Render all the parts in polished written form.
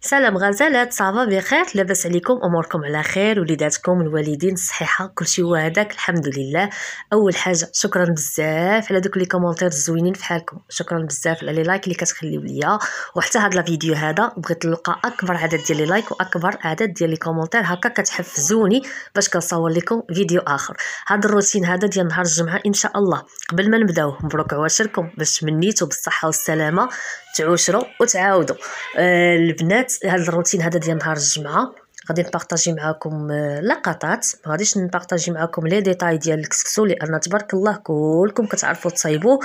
سلام غزالات، صافا بخير؟ لاباس عليكم؟ اموركم على خير؟ وليداتكم الوالدين الصحيحه كلشي هو هذاك الحمد لله. اول حاجه شكرا بزاف على دوك لي كومونتير الزوينين فحالكم، شكرا بزاف على لي لايك اللي كتخليو ليا. وحتى هذا الفيديو هذا بغيت نلقى اكبر عدد ديال لي لايك واكبر عدد ديال لي كومونتير، هكا كتحفزوني باش كنصور لكم فيديو اخر. هذا الروتين هذا ديال نهار الجمعه ان شاء الله. قبل ما نبداو مبروك عواشركم باش منيتو بالصحه والسلامه تعوشروا وتعاودوا. البنات هذا الروتين هذا ديال نهار الجمعه غادي نبارطاجي معكم لقطات، ما غاديش نبارطاجي معكم لي ديتاي ديال الكسكسو لان تبارك الله كلكم كتعرفوا تصايبوه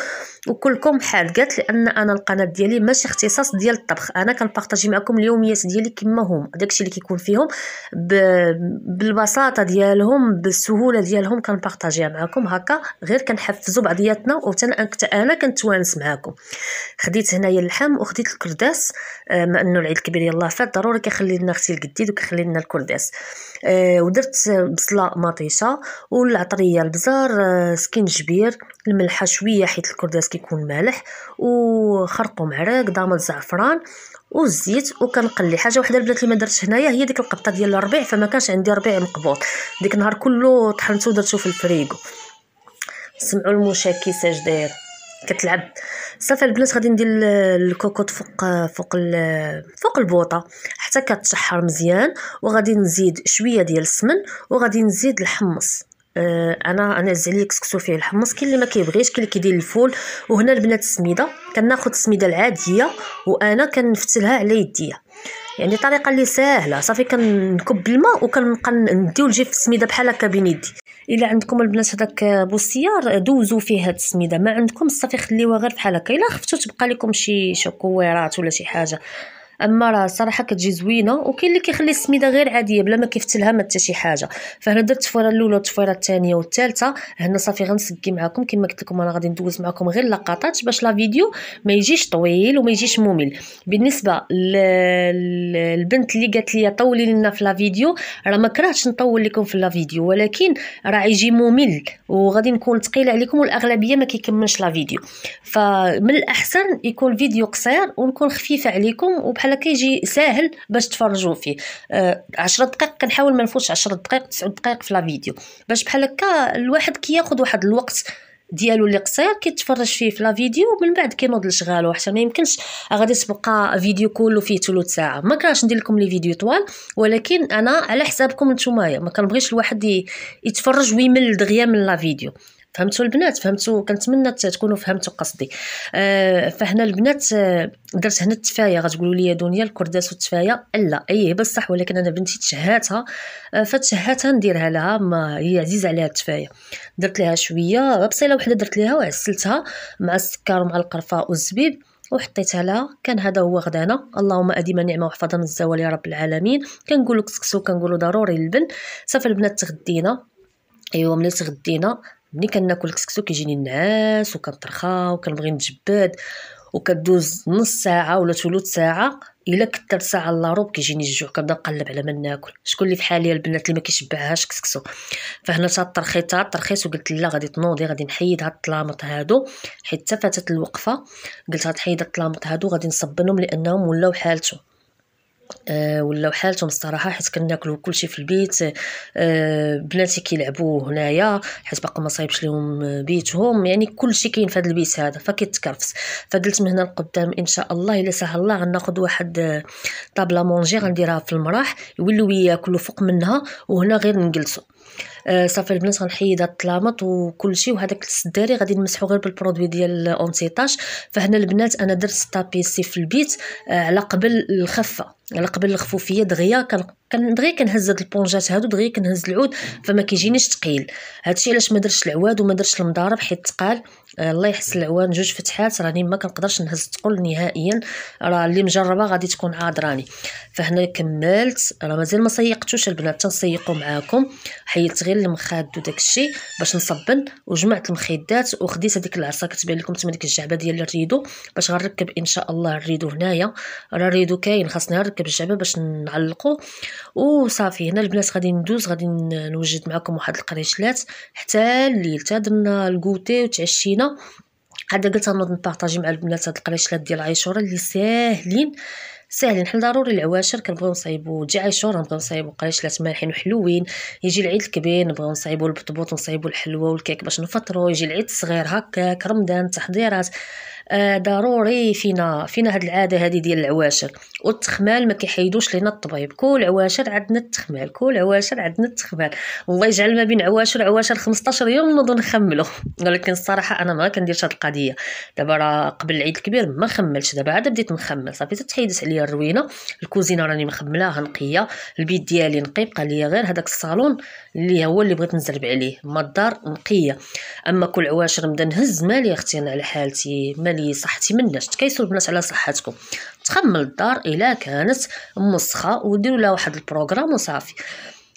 وكلكم حادقات، لان انا القناه ديالي ماشي اختصاص ديال الطبخ، انا كنبارطاجي معكم اليوميات ديالي كما هما، داكشي اللي كيكون فيهم بالبساطه ديالهم بالسهوله ديالهم كنبارطاجيها معكم هكا، غير كنحفزوا بعضياتنا انا كنتوانس معكم. خديت هنايا اللحم وخديت الكرداس، ما انه العيد الكبير يلاه فات ضروري كيخلي لنا اختي الجديد وكيخلي لنا الكرداس. ودرت بصله مطيشه والعطريه البزار، سكينجبير، الملحه شويه حيت الكرداس كيكون مالح، وخرقوم عراق، ضامن زعفران والزيت. وكنقلي حاجه وحده البنات اللي ما درتش هنايا هي ديك القبطه ديال الربيع، فما كانش عندي ربيع مقبوط ديك النهار كله طحنته ودرته في الفريغو. سمعوا المشاكس اش داير كتلعب. صافي البنات غادي ندير الكوكوط فوق البوطه حتى كتشحر مزيان، وغادي نزيد شويه ديال السمن وغادي نزيد الحمص. انا عليا كسكسو فيه الحمص، كاين اللي ما كيبغيش، كاين اللي كيدير الفول. وهنا البنات السميده كناخذ السميده العاديه وانا كنفتلها على يديا، يعني طريقه اللي ساهله. صافي كنكب الماء وكنبقى نديو الجيف السميده بحال هكا بين يدي. الا عندكم البنات هذاك بوسيار دوزوا فيه هاد السميده، ما عندكم صافي خليوها غير بحال هكا. الا خفتوا تبقى لكم شي شكويرات ولا شي حاجه، اما راه صراحه كتجي زوينه. وكاين اللي كيخلي السميده غير عاديه بلا ما كيفتلها ما حتى شي حاجه. فهنا درت التفويره الاولى والتفويره الثانيه والثالثه. هنا صافي غنسقي معكم كما قلت لكم، انا غادي ندوز معكم غير لقطات باش لا فيديو ما يجيش طويل وما يجيش ممل. بالنسبه للبنت اللي قالت لي طولي لنا في لا فيديو، راه ما كرهتش نطول لكم في لا فيديو، ولكن راه يجي ممل وغادي نكون ثقيله عليكم والاغلبيه ما كيكملش لا فيديو. فمن الاحسن يكون فيديو قصير ونكون خفيفه عليكم وبحال هكا يجي ساهل باش تفرجوا فيه. 10 دقائق كنحاول ما نفوتش 10 دقائق 9 دقائق في لا فيديو، باش بحال هكا الواحد كياخذ واحد الوقت ديالو اللي قصير كيتفرج فيه في لا فيديو، ومن بعد كينوض لشغالو. حتى ما يمكنش غادي تبقى فيديو كله فيه ثلث ساعه. ما كرهتش ندير لكم لي فيديو طوال، ولكن انا على حسابكم نتوما، ما كنبغيش الواحد يتفرج ويمل دغيا من لا فيديو. فهمتوا البنات؟ فهمتوا؟ كنتمنى تكونوا فهمتوا قصدي. فهنا البنات درت هنا التفايه. غتقولوا لي يا دنيا الكرداس والتفايه لا ايه بصح، ولكن انا بنتي تشهاتها فتشهاتها نديرها لها، ما هي عزيزه عليها التفايه. درت لها شويه بصيله وحده درت لها وعسلتها مع السكر ومع القرفه والزبيب وحطيتها لها. كان هذا هو غدانا. اللهم اديم نعمه وحفظها من الزوال يا رب العالمين. كنقولوا كسكسو، كنقولوا ضروري اللبن. صافي البنات تغدينا. ايوا ملي تغدينا ملي كناكل الكسكسو كيجيني النعاس وكنطرخا وكنبغي نتجبد، وكدوز نص ساعه ولا ثلث ساعه الا كثر ساعه الا ربع كيجيني الجوع، كنبدا نقلب على ما ناكل. شكون اللي فحالي البنات اللي ما كيشبعهاش كسكسو؟ فهنا طرخيت وقلت لا غادي تنوضي، غادي نحيد هاد الطلامط هادو حيت فاتت الوقفه. قلت غتحيد الطلامط هادو غادي نصبنهم لانهم ولاو حالتهم ولاو حالتهم الصراحه، حيت كناكلوا كلشي في البيت. بناتي كيلعبوا هنايا حيت باقا ما صايبش لهم بيتهم، يعني كلشي كاين في هذا البيت هذا فكيتكرفس. فقلت من هنا لقدام ان شاء الله الا سهل الله غناخذ واحد طابله مونجي غنديرها في المراح يولوا ياكلوا فوق منها وهنا غير نجلسوا. صافي البنات غنحيد هاد الطلامط وكلشي، وهذاك السداري غادي نمسحو غير بالبرودوي ديال اونتيطاج. فهنا البنات انا درت طابيسي في البيت على قبل الخفه، على قبل الخفوفيه دغيا. دغيا كنهز هاد البونجات هادو دغيا كنهز العود فما كيجينيش ثقيل. هادشي علاش ما درتش العواد وما درتش المضارب حيت ثقال. الله يحسن العوان جوج فتحات راني ما كنقدرش نهز ثقل نهائيا، راه اللي مجربه غادي تكون عاذراني. فهنا كملت، راه مازال ما سيقتوش البنات، تنسيقوا معاكم. حيدت غير المخاد وداك الشيء باش نصبن، وجمعت المخيدات وخديت هذيك العصا كتبان لكم تما ديك الجعبه ديال الريدو باش غنركب ان شاء الله الريدو هنايا. راه الريدو كاين خاصني نركب الجعبه باش نعلقو. وصافي هنا البنات غادي ندوز غادي نوجد معكم واحد القريشلات حتى الليل، حتى درنا الكوتي وتعشينا. هذا قلت نوض نبارطاجي مع البنات هاد القريشلات ديال عيشوره اللي ساهلين ساهلين. حنا ضروري العواشر كنبغيو نصايبو جعيشور، نبغيو نصايبو قريشلات مالحين وحلوين. يجي العيد الكبير نبغيو نصايبو البطبوط ونصايبو الحلوى والكيك باش نفطرو. يجي العيد الصغير هكاك، رمضان، تحضيرات. ضروري فينا هاد العاده هذه ديال العواشر. والتخمال ما كيحيدوش لينا الطبيب، كل عواشر عندنا التخمال، كل عواشر عندنا التخمال. الله يجعل ما بين عواشر 15 يوم نوض نخملو. ولكن الصراحه انا ما كنديرش هاد القضيه. دابا راه قبل العيد الكبير ما خملتش، دابا عاد بديت نخمل. صافي تحيدت عليا الروينه. الكوزينه راني مخملاها نقيه، البيت ديالي نقي، بقى ليا غير هذاك الصالون اللي هو اللي بغيت نزرب عليه. اما الدار نقيه. اما كل عواشر نبدا نهز مالي اختي انا على حالتي، مالي صحتي مناش. تكيسوا البنات على صحتكم. تخمل الدار الا كانت مسخه وديروا لها واحد البروغرام وصافي.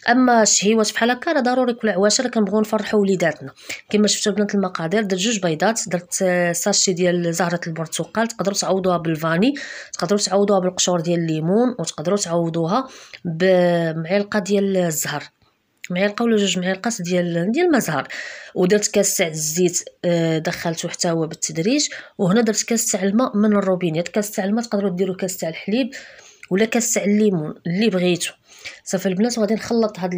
اما الشهيوات بحال هكا راه ضروري كل عواشر كنبغيو نفرحوا وليداتنا. كما شفتوا بنات المقادير، درت 2 بيضات، درت ساشي ديال زهره البرتقال، تقدروا تعوضوها بالفاني، تقدروا تعوضوها بالقشور ديال الليمون، وتقدروا تعوضوها بمعلقه ديال الزهر، معلقه ولا 2 معالق ديال الماء زهر. ودرت كاس تاع الزيت دخلته حتى هو بالتدريج. وهنا درت كاس تاع الماء من الروبينيات. كاس تاع الماء تقدروا ديروا كاس تاع الحليب ولا كاس تاع الليمون اللي بغيتو. صافي البنات غادي نخلط هاد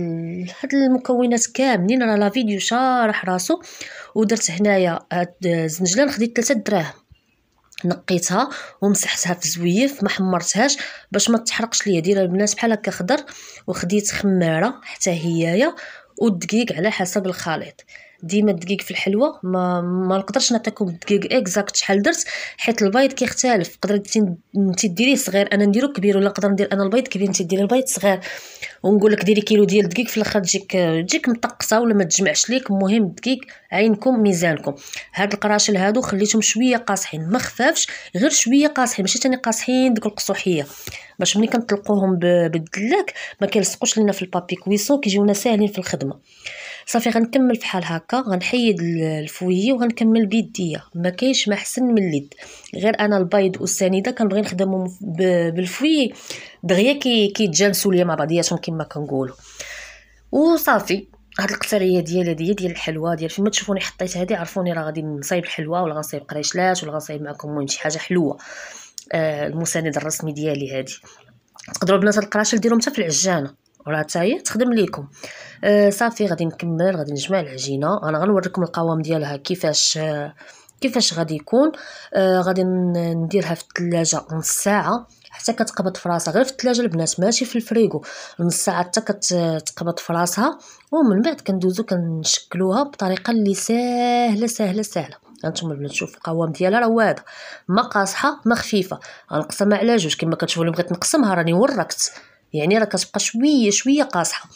المكونات كاملين، راه لا فيديو شارح راسو. ودرت هنايا هاد الزنجلان خديت 3 دراهم، نقيتها ومسحتها في زويف، ما حمرتهاش باش ما تحرقش ليا. ديرها البنات بحال هكا خضر. وخديت خماره حتى هيايا، والدقيق على حسب الخليط. ديما الدقيق في الحلوه ما نقدرش نعطيكم الدقيق اكزاكت شحال درت، حيت البيض كيختلف. تقدري انت ديريه صغير، انا نديرو كبير، ولا نقدر ندير انا البيض كبير انت ديري البيض صغير. ونقول لك ديري كيلو ديال الدقيق في الاخر تجيك مطقصه ولا ما تجمعش ليك. المهم الدقيق عينكم ميزانكم. هاد القراشل هادو خليتهم شويه قاصحين، ما خفافش، غير شويه قاصحين، ماشي تاني قاصحين ديك القصوحيه، باش ملي كنطلقوهم بالدلاك ما كيلصقوش لينا في البابي كويسون، كيجيونا ساهلين في الخدمه. صافي غنكمل بحال هكا، غنحيد الفويي وغنكمل بيديا. ما كاينش ما احسن من اليد. غير انا البيض والسنيده كنبغي نخدمهم بالفويي دغيا كيتجانسوا ليا مع بعضياتهم كما كنقولوا. وصافي هاد القطريه ديال الحلوى ديال فيما تشوفوني حطيت هذه عرفوني راه غادي نصايب الحلوى، ولا غنصايب قريشلات، ولا غنصايب معكم المهم شي حاجه حلوه. المساند الرسمي ديالي هذه. تقدروا البنات القراشل ديرهم حتى في العجانه وراه حتى هي تخدم ليكم. صافي غادي نكمل، غادي نجمع العجينه. انا غنوريكم القوام ديالها كيفاش غادي يكون. غادي نديرها في الثلاجه نص ساعه حتى كتقبض في راسها. غير في الثلاجه البنات ماشي في الفريغو. نص ساعه حتى كتقبض في راسها. ومن بعد كندوزو كنشكلوها بطريقه اللي سهله. هانتوما البنات شوفوا القوام ديالها راه هذا، ما قاصحه ما خفيفه. غنقسمها على 2 كما كتشوفوا. بغيت نقسمها راني وركت، يعني راه كتبقى شويه قاصحه.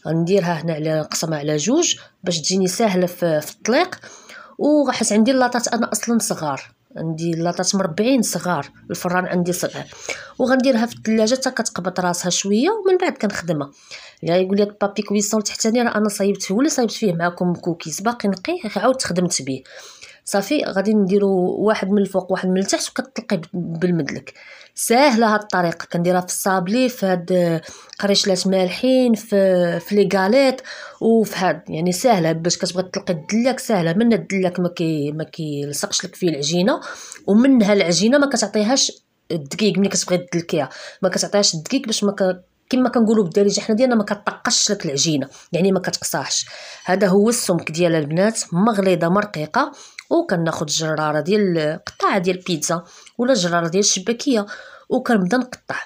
غنديرها هنا على نقسمها على 2 باش تجيني ساهله في الطليق. وغحس عندي اللاطات انا اصلا صغار، عندي اللاطات مربعين صغار، الفران عندي صغير. وغنديرها في الثلاجه حتى كتقبض راسها شويه، ومن بعد كنخدمها. اللي يقول لك بابي كويسون تحتاني راه انا صايبت فيه، ولا صايبت فيه معكم كوكيز باقي نقيه عاود خدمت به. صافي غادي نديرو واحد من الفوق واحد من التحت وكتطلقي بالمدلك. ساهله هاد الطريقه. كنديرها في الصابلي، في هاد قريشلات مالحين، في لي غاليت، وفي هاد يعني ساهله باش كتبغي تطلقي الدلاك. ساهله من الدلاك ما كيلصقش لك فيه العجينه، ومنها العجينه ما كتعطيهاش الدقيق. ملي كتبغي تدلكيها ما كتعطيهاش الدقيق باش ما كما كنقولوا بالدارجه حنا ديالنا ما كتطقش لك العجينه، يعني ما كتقصاحش. هذا هو السمك ديال البنات، مغليظه مرقيقه. وكناخذ جراره ديال قطعه ديال بيتزا ولا جراره ديال الشباكيه وكنبدا نقطع.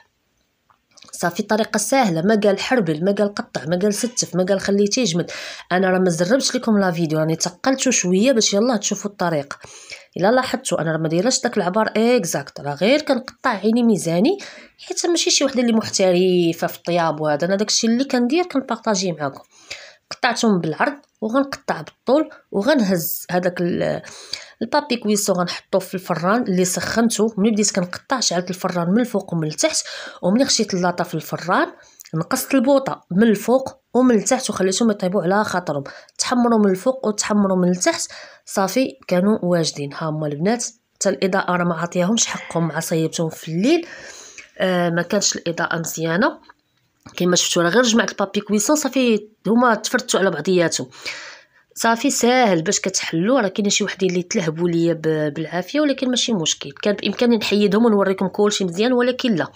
صافي طريقه سهله، ما قال حربل، ما قال قطع، ما قال ستف، ما قال خليتيه يجمد. انا راه ما زربتش لكم لا فيديو، راني تقلته شويه باش يلاه تشوفوا الطريقه. الا لاحظتوا انا راه ما دايرش داك العبار اكزاكت، راه غير كنقطع عيني ميزاني، حيت ماشي شي وحده اللي محترفه في الطياب. وهذا انا داكشي اللي كندير كنبارطاجيه معكم. قطعتهم بالعرض وغنقطع بالطول، وغنهز هذاك البابي كويسو غنحطوه في الفران اللي سخنته. ملي بديت كنقطع شعلت الفران من الفوق ومن التحت، وملي خشيت اللاطه في الفران نقصت البوطه من الفوق ومن التحت وخليتهم يطيبوا على خاطرهم، تحمروا من الفوق وتحمروا من التحت. صافي كانوا واجدين. ها هما البنات، حتى الاضاءه راه ما عطياهمش حقهم مع صيبتهم في الليل. ما كانش الاضاءه مزيانه كما شفتوا. راه غير جمعت البابي كويسون صافي هما تفرتوا على بعضياتهم. صافي ساهل باش كتحلوا. راه كاين شي وحدين اللي تلهبوا ليا بالعافيه، ولكن ماشي مشكل. كان بامكاني نحيدهم ونوريكم كلشي مزيان، ولكن لا،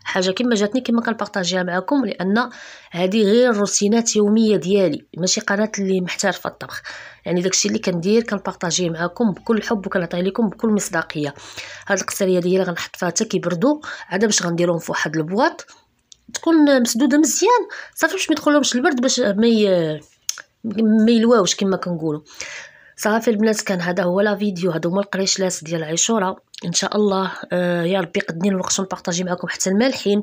حاجه كما جاتني كما كنبارطاجيها معكم، لان هذه غير روتينات يوميه ديالي، ماشي قناه اللي محترفه الطبخ. يعني داكشي اللي كندير كنبارطاجيه معكم بكل حب وكنعطيه لكم بكل مصداقيه. هاد القصريه ديالي غنحط فيها حتى كيبردوا عاد باش غنديرهم في واحد البواط تكون مسدوده مزيان صافي باش ما يدخلهمش البرد، باش ما يلواوش كما كنقولوا. صافي البنات، كان هذا هو لا فيديو، هادو هما القريشلات ديال عاشوره. ان شاء الله يا ربي قدني الوقت نبارطاجي معكم حتى المالحين.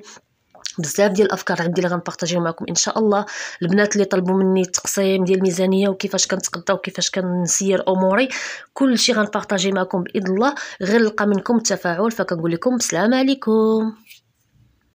بزاف ديال الافكار عندي اللي غنبارطاجيهم معكم ان شاء الله. البنات اللي طلبوا مني التقسيم ديال الميزانيه وكيفاش كنتقدا وكيفاش كنسير اموري، كل شيء غنبارطاجي معكم باذن الله، غير نلقى منكم التفاعل. فكنقول لكم السلام عليكم.